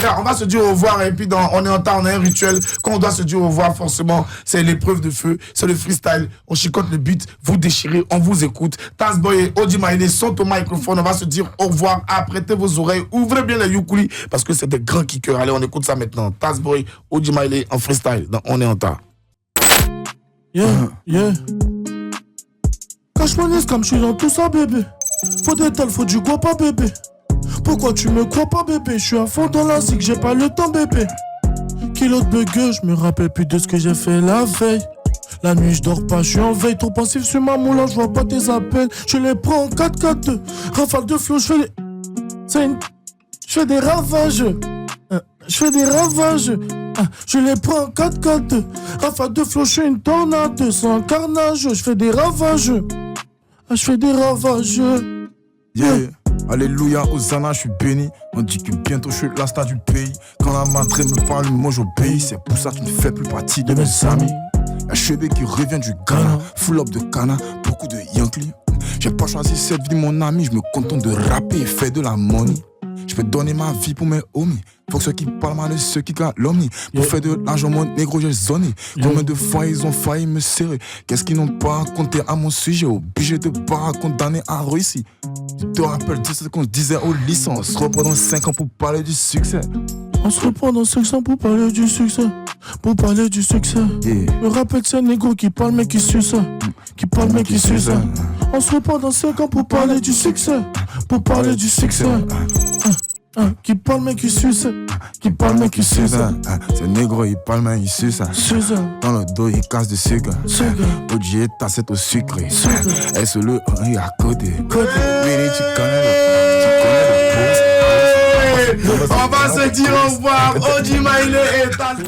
Frère, on va se dire au revoir et puis on est en temps, on a un rituel. Quand on doit se dire au revoir, forcément, c'est l'épreuve de feu, c'est le freestyle. On chicote le beat, vous déchirez, on vous écoute. Tazboy et Oji Maile sont au microphone. On va se dire au revoir, apprêtez vos oreilles, ouvrez bien les yukuli parce que c'est des grands kickers. Allez, on écoute ça maintenant. Tazboy, Oji Maile en freestyle. Donc, on est en temps. Yeah, yeah. Cache mon liste comme je suis dans tout ça, bébé. Faut des tels, faut du guapa, bébé. Pourquoi tu me crois pas, bébé? Je suis à fond dans la zig, j'ai pas le temps, bébé. Kilo de bugueux, je me rappelle plus de ce que j'ai fait la veille. La nuit, je dors pas, je suis en veille. Trop passif sur ma moulin, je vois pas tes appels. Je les prends en 4-4-2. Rafale de flow, je fais des. Je fais des ravages. Je fais des ravages. Je les prends en 4-4-2. Rafale de flow, je suis une tornade. C'est un carnage, je fais des ravages. Je fais des ravages. Yeah. Alléluia, Hosanna, je suis béni. On dit que bientôt je suis la star du pays. Quand la madre me parle, moi j'obéis. C'est pour ça que tu ne fais plus partie de mes amis. La chébé qui revient du Ghana, full up de Cana, beaucoup de Yankee. J'ai pas choisi cette vie, mon ami. Je me contente de rapper et faire de la money. Je peux donner ma vie pour mes homies. Faut que ceux qui parlent mal de ceux qui calomnient. Pour faire de l'argent, mon négro, j'ai zoné. Combien de fois ils ont failli me serrer? Qu'est-ce qu'ils n'ont pas raconté à mon sujet? Obligé de pas condamner à réussir. Tu te rappelles de ce qu'on disait au lycée? On se reprend dans 5 ans pour parler du succès. On se reprend dans 5 ans pour parler du succès. Pour parler du succès. Me rappelle de ces négros qui parlent mais qui sucent. Qui parlent mais qui sucent. On se reprend dans 5 ans pour parler du succès. Pour parler du succès. Qui parle mais qui suce. Qui parle mais qui suce. C'est négro, il parle mais il suce. Dans le dos, il casse du sucre. Oji est tassette au sucre. Et sur le il à côté. Really, tu connais le poste. On va se dire au revoir. Oji Maile et Tazboy.